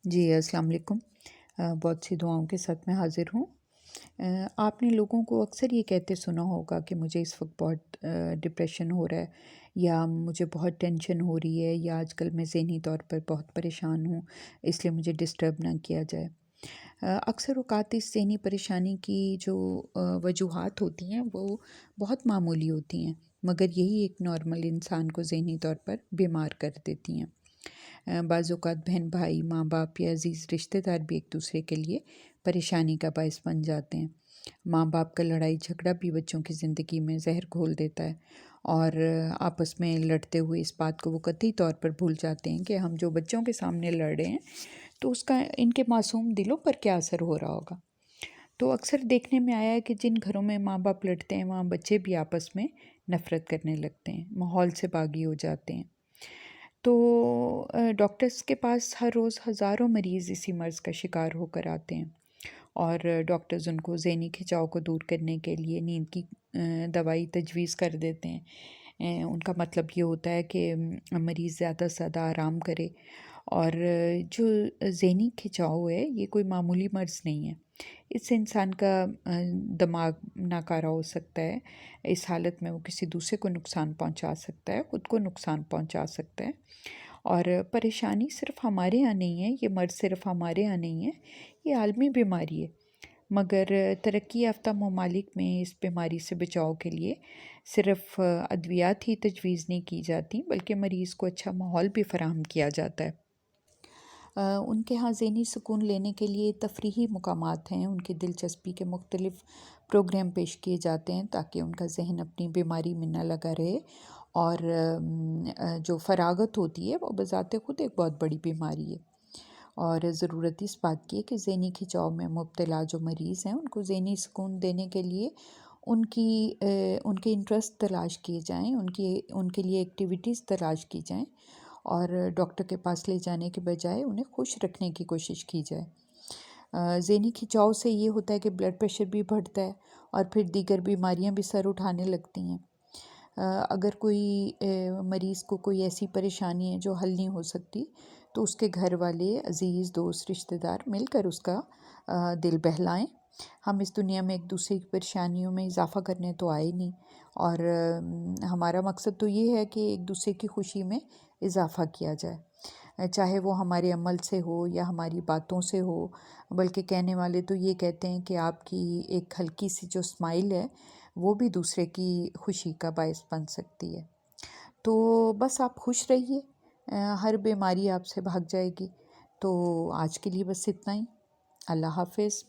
جی السلام علیکم۔ بہت سی دعاؤں کے ساتھ میں حاضر ہوں۔ آپ نے لوگوں کو اکثر یہ کہتے سنا ہوگا کہ مجھے اس وقت بہت ڈپریشن ہو رہا ہے، یا مجھے بہت ٹینشن ہو رہی ہے، یا آج کل میں ذہنی طور پر بہت پریشان ہوں، اس لیے مجھے ڈسٹرب نہ کیا جائے۔ اکثر اوقات اس ذہنی پریشانی کی جو وجوہات ہوتی ہیں وہ بہت معمولی ہوتی ہیں، مگر یہی ایک نارمل انسان کو ذہنی طور پر بیمار کر دیتی ہیں۔ بعض اوقات بہن بھائی، ماں باپ یا عزیز رشتہ دار بھی ایک دوسرے کے لیے پریشانی کا باعث بن جاتے ہیں۔ ماں باپ کا لڑائی جھگڑا بھی بچوں کی زندگی میں زہر گھول دیتا ہے، اور آپس میں لڑتے ہوئے اس بات کو وہ قطعی طور پر بھول جاتے ہیں کہ ہم جو بچوں کے سامنے لڑ رہے ہیں تو اس کا ان کے معصوم دلوں پر کیا اثر ہو رہا ہوگا۔ تو اکثر دیکھنے میں آیا ہے کہ جن گھروں میں ماں باپ لڑتے ہیں وہاں بچے بھی آپس میں نفرت کرنے لگتے ہیں، ماحول سے باغی ہو جاتے ہیں۔ تو ڈاکٹرز کے پاس ہر روز ہزاروں مریض اسی مرض کا شکار ہو کر آتے ہیں، اور ڈاکٹرز ان کو ذہنی کھنچاؤ کو دور کرنے کے لیے نیند کی دوائی تجویز کر دیتے ہیں۔ ان کا مطلب یہ ہوتا ہے کہ مریض زیادہ سے زیادہ آرام کرے، اور جو ذہنی کھنچاؤ ہے یہ کوئی معمولی مرض نہیں ہے۔ اس سے انسان کا دماغ ناکارہ ہو سکتا ہے، اس حالت میں وہ کسی دوسرے کو نقصان پہنچا سکتا ہے، خود کو نقصان پہنچا سکتا ہے۔ اور پریشانی صرف ہمارے یہاں نہیں ہے، یہ مرض صرف ہمارے یہاں نہیں ہے، یہ عالمی بیماری ہے۔ مگر ترقی یافتہ ممالک میں اس بیماری سے بچاؤ کے لیے صرف ادویات ہی تجویز نہیں کی جاتی، بلکہ مریض کو اچھا ماحول بھی فراہم کیا جاتا ہے۔ ان کے ہاں ذہنی سکون لینے کے لیے تفریحی مقامات ہیں، ان کی دلچسپی کے مختلف پروگرام پیش کیے جاتے ہیں تاکہ ان کا ذہن اپنی بیماری میں نہ لگا رہے، اور جو فراغت ہوتی ہے وہ بذات خود ایک بہت بڑی بیماری ہے۔ اور ضرورت اس بات کی ہے کہ ذہنی کھنچاؤ میں مبتلا جو مریض ہیں ان کو ذہنی سکون دینے کے لیے ان کے انٹرسٹ تلاش کیے جائیں، ان کے لیے ایکٹیویٹیز تلاش کی جائیں، اور ڈاکٹر کے پاس لے جانے کے بجائے انہیں خوش رکھنے کی کوشش کی جائے۔ ذہنی کھنچاؤ سے یہ ہوتا ہے کہ بلڈ پریشر بھی بڑھتا ہے، اور پھر دیگر بیماریاں بھی سر اٹھانے لگتی ہیں۔ اگر کوئی مریض کو کوئی ایسی پریشانی ہے جو حل نہیں ہو سکتی تو اس کے گھر والے، عزیز، دوست، رشتہ دار مل کر اس کا دل بہلائیں۔ ہم اس دنیا میں ایک دوسرے کی پریشانیوں میں اضافہ کرنے تو آئے نہیں، اور ہمارا مقصد تو یہ ہے کہ ایک دوسرے کی خوشی میں اضافہ کیا جائے، چاہے وہ ہمارے عمل سے ہو یا ہماری باتوں سے ہو۔ بلکہ کہنے والے تو یہ کہتے ہیں کہ آپ کی ایک ہلکی سی جو اسمائل ہے وہ بھی دوسرے کی خوشی کا باعث بن سکتی ہے۔ تو بس آپ خوش رہیے، ہر بیماری آپ سے بھاگ جائے گی۔ تو آج کے لیے بس اتنا ہی۔ اللہ حافظ۔